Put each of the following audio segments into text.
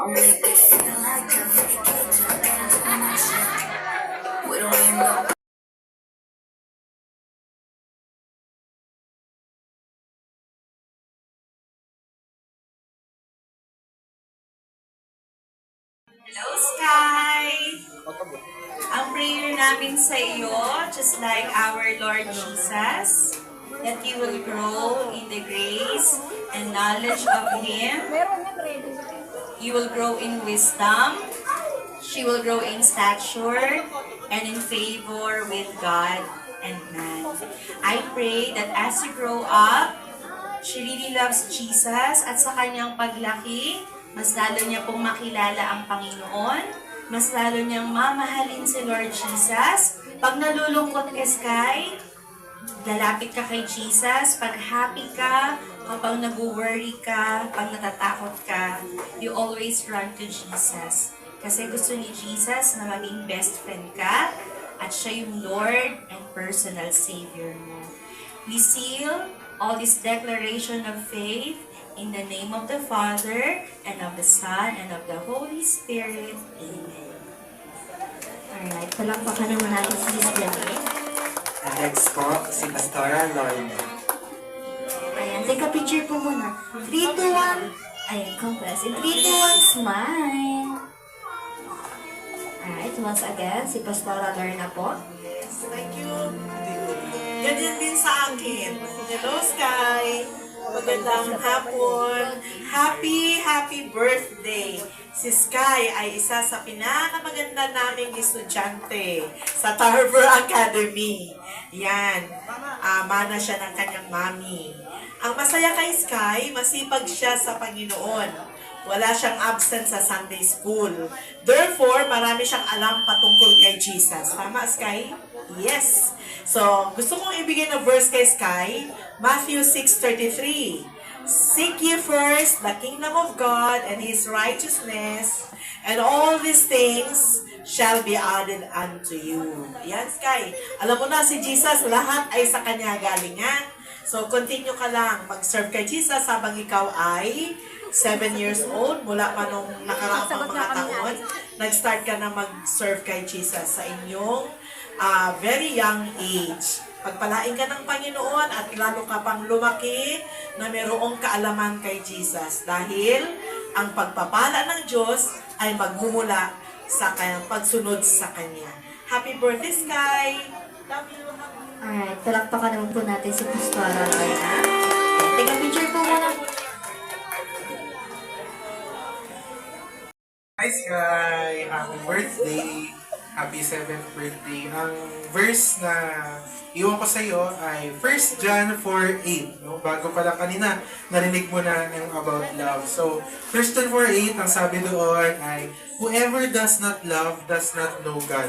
Hello, Sky! Ang prayer namin sa iyo, just like our Lord Jesus, that you will grow in the grace and knowledge of Him. You will grow in wisdom. She will grow in stature and in favor with God and man. I pray that as you grow up, she really loves Jesus at sa kanyang paglaki, mas lalo niya pong makilala ang Panginoon, mas lalo niyang mamahalin si Lord Jesus. Pag nalulungkot ka, Sky, lalapit ka kay Jesus. Pag happy ka, kapag nag-worry ka, pag natatakot ka, you always run to Jesus. Kasi gusto ni Jesus na maging best friend ka at siya yung Lord and personal Savior mo. We seal all this declaration of faith in the name of the Father, and of the Son, and of the Holy Spirit. Amen. Alright, palakpakan naman natin si Miss Janine. And next po, si Pastora Lorna. Ayan, take a picture po muna. 3, 2, 1. Ayan, compress. In 3, 2, 1, smile. Alright, once again, si Pastora Lorna po. Yes, thank you. Ganyan din sa akin. Hello, Sky! Magandang hapon. Happy birthday! Si Sky ay isa sa pinakamaganda naming estudyante sa Tarbor Academy. Yan. Mana siya ng kanyang mami. Ang masaya kay Sky, masipag siya sa Panginoon. Wala siyang absent sa Sunday school. Therefore, marami siyang alam patungkol kay Jesus. Tama, Sky? Yes. So, gusto kong ibigay na verse kay Sky, Matthew 6:33. Seek ye first the kingdom of God and His righteousness, and all these things shall be added unto you. Yan, Sky. Alam mo na, si Jesus, lahat ay sa Kanya galing, ha? So, continue ka lang mag-serve kay Jesus habang ikaw ay 7 years old, mula pa nung nakaraang mga taon, nag-start ka na mag-serve kay Jesus sa inyong very young age. Pagpalain ka ng Panginoon at lalo ka pang lumaki na mayroong kaalaman kay Jesus dahil ang pagpapala ng Diyos ay magmumula sa kanyang pagsunod sa Kanya. Happy birthday, Sky! Love you! Alright, palakpakan naman po natin si Pastora Lorna. Take a picture po muna. Hi Sky! Happy birthday! Happy 7th birthday! Ang verse na iwan ko sa iyo ay 1 John 4:8. No? Bago pala kanina, narinig mo na yung about love. So, 1 John 4:8, ang sabi doon ay, whoever does not love does not know God.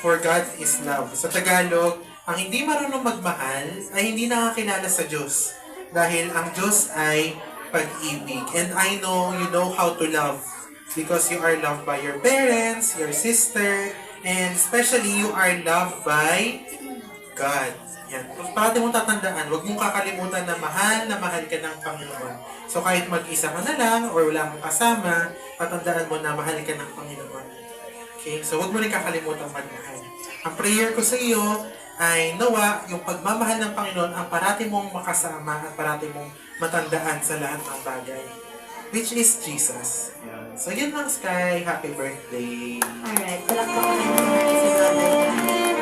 For God is love. Sa Tagalog, ang hindi marunong magmahal ay hindi nakakilala sa Diyos. Dahil ang Diyos ay pag-ibig. And I know you know how to love. Because you are loved by your parents, your sister, and especially you are loved by God. Yan. Parati mong tatandaan, huwag mong kakalimutan na mahal ka ng Panginoon. So kahit mag-isa ka na lang or wala kang kasama, tatandaan mo na mahal ka ng Panginoon. Okay? So huwag mo rin kakalimutan magmahal. Ang prayer ko sa iyo ay nawa yung pagmamahal ng Panginoon ang parati mong makasama at parati mong matandaan sa lahat ng bagay. Which is Jesus. Yan. So yun lang, Sky. Happy birthday. Alright, palakpakan naman po natin si Brother Dan.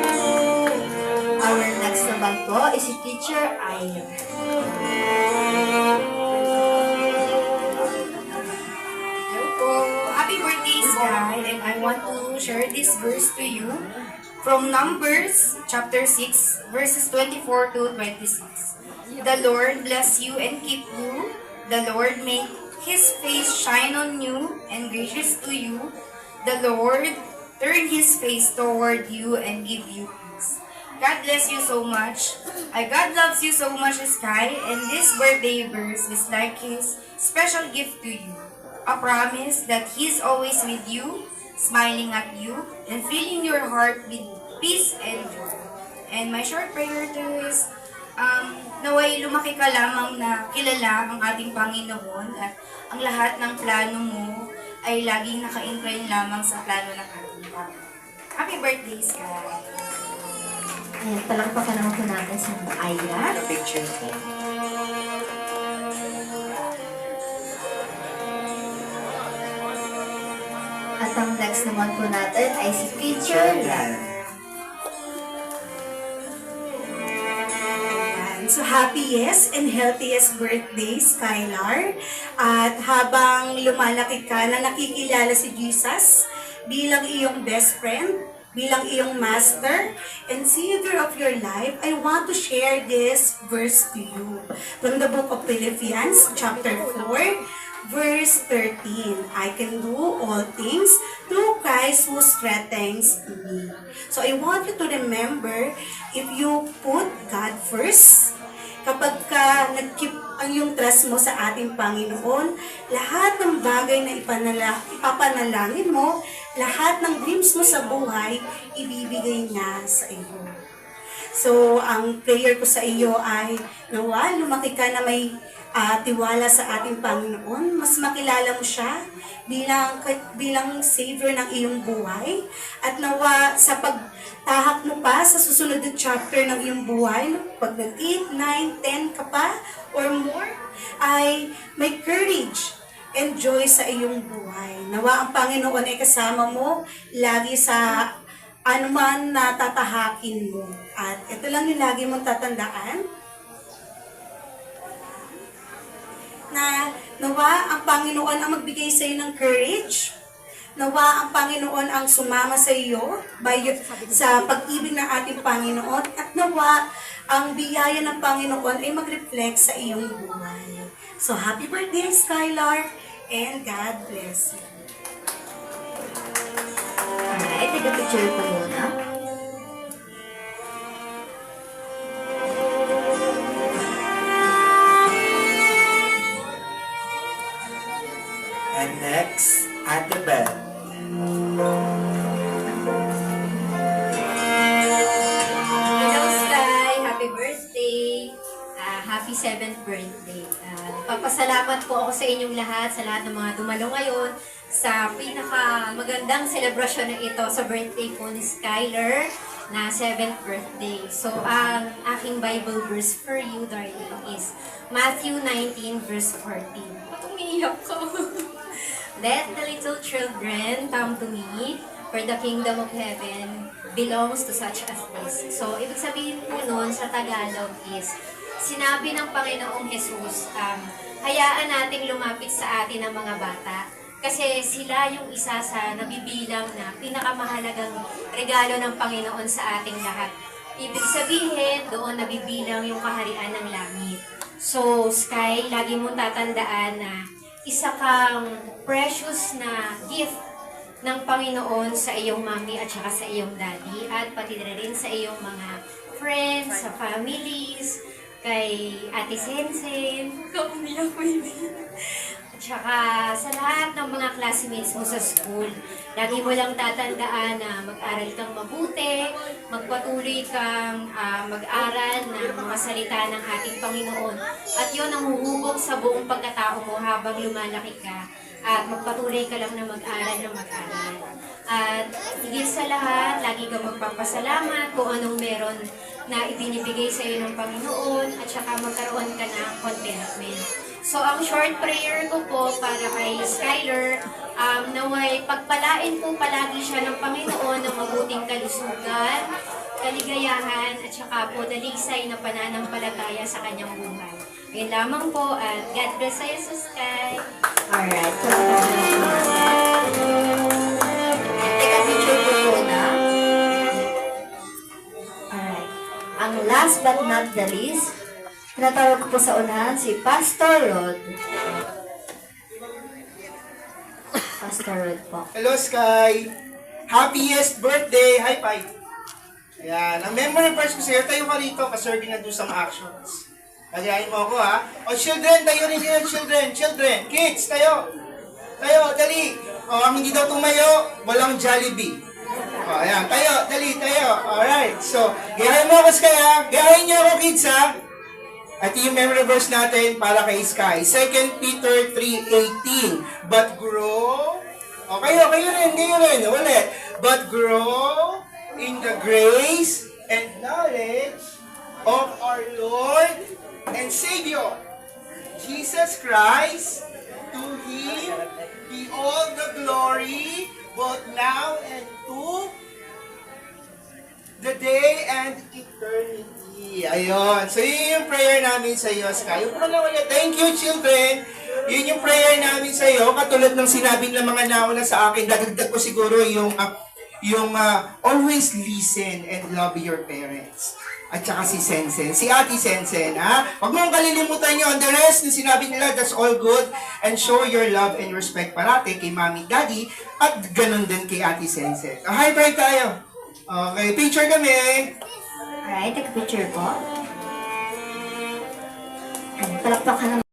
Our next naman po is si Teacher Ayo. Hello po. Happy birthday, Sky. And I want to share this verse to you from Numbers chapter 6, verses 24 to 26. The Lord bless you and keep you. The Lord make His face shine on you and gracious to you. The Lord turn His face toward you and give you peace. God bless you so much. God loves you so much, Sky, and this birthday verse is like His special gift to you. A promise that He's always with you, smiling at you, and filling your heart with peace and joy. And my short prayer to you is, naway lumaki ka lamang na kilala ang ating Panginoon at ang lahat ng plano mo ay laging naka-incline lamang sa plano ng ating Panginoon. Happy birthday, Sky! Ayan, palakpakan naman po natin sa Aya. Picture po. At ang next naman po natin ay si Teacher Lan. Ayan. So, happiest and healthiest birthday, Skylar. At habang lumalaki ka na nakikilala si Jesus bilang iyong best friend, bilang iyong master and savior of your life, I want to share this verse to you. From the book of Philippians, chapter 4, verse 13. I can do all things through Christ who strengthens me. So I want you to remember, if you put God first, kapag ka nag-keep ang iyong trust mo sa ating Panginoon, lahat ng bagay na ipapanalangin mo, lahat ng dreams mo sa buhay, ibibigay niya sa iyo. So, ang prayer ko sa iyo ay, nawa, lumaki ka na may tiwala sa ating Panginoon, mas makilala mo siya bilang Savior ng iyong buhay, at nawa sa pagtahak mo pa sa susunod na chapter ng iyong buhay, pag nag-8, 9, 10 ka pa, or more, ay may courage and joy sa iyong buhay. Nawa ang Panginoon ay kasama mo lagi sa anuman na tatahakin mo. At ito lang yung lagi mong tatandaan, na nawa ang Panginoon ang magbigay sa iyo ng courage. Nawa ang Panginoon ang sumama sa iyo sa pag-ibig ng ating Panginoon, at nawa ang biyaya ng Panginoon ay mag-reflect sa iyong buhay. So, happy birthday, Skylar, and God bless you. Alright, taga-picture po muna. And next, Ate Beth. Hello, Sky! Happy birthday! Happy 7th birthday. Papasalamat po ako sa inyong lahat, sa lahat ng mga dumalo ngayon sa pinaka-magandang selebrasyon na ito sa birthday po ni Skylar na 7th birthday. So, ang aking Bible verse for you, darling, is Matthew 19 verse 14. Ba't umiiyak ko? Let the little children come to me, for the kingdom of heaven belongs to such as this. So, ibig sabihin po nun sa Tagalog is, sinabi ng Panginoong Jesus, hayaan nating lumapit sa atin ang mga bata. Kasi sila yung isa sa nabibilang na pinakamahalagang regalo ng Panginoon sa ating lahat. Ibig sabihin, doon nabibilang yung kaharian ng langit. So, Sky, lagi mong tatandaan na isa kang precious na gift ng Panginoon sa iyong mommy at saka sa iyong daddy, at pati na rin sa iyong mga friends, sa families, kay Ate Sensen, kaumiyak ko yun. At saka sa lahat ng mga classmates mo sa school, lagi mo lang tatandaan na mag-aral kang mabuti, magpatuloy kang mag-aral ng mga salita ng ating Panginoon. At yun ang huhubog sa buong pagkatao mo habang lumalaki ka. At magpatuloy ka lang na mag-aral ng mag-aral. At higit sa lahat, lagi kang magpapasalamat kung anong meron na ibinibigay sa iyo ng Panginoon, at saka magkaroon ka ng contentment. So, ang short prayer ko po para kay Skylar, naway pagpalain po palagi siya ng Panginoon ng mabuting kalusugan, kaligayahan, at saka po dalisay na pananampalataya sa kanyang buhay. Yan lamang po, at God bless sa iyo, Sky! Alright, taga-picture po muna. Alright. Ang last but not the least, tinatawag ko po sa unahan si Pastor Rod. Pastor Rod po. Hello, Sky! Happiest birthday! High five! Ayan. Ang memory verse ko sa'yo, tayo ka rito, kaserve na doon sa mga actions. Tagayin mo ako, ha? O, children, tayo rin yun, children! Children! Kids, tayo! Tayo, dali! O, ang hindi daw tumayo, walang Jollibee. O, ayan, tayo, dali, tayo. Alright, so, gayahin mo ako, Sky, ha? Gayahin niyo ako, kids, ha? At yung memory verse natin para kay Sky, 2 Peter 3:18. But grow O, kayo rin. Ulit. But grow in the grace and knowledge of our Lord and Savior, Jesus Christ. To Him be all the glory, both now and to the day and eternity. Ayun. So, yun yung prayer namin sa iyo, Sky. Upo na ulit. Thank you, children. Yun yung prayer namin sa iyo. Katulad ng sinabi ng mga nauna sa akin, dadagdag ko siguro yung always listen and love your parents. At saka si Sensen, si Ate Sensen, ha? Huwag mong kalilimutan yun. The rest na sinabi nila, that's all good. And show your love and respect parati kay Mami, Daddy, at ganun din kay Ate Sensen. High five tayo. Okay, picture kami. Alright, take a picture po. Palakpakan naman.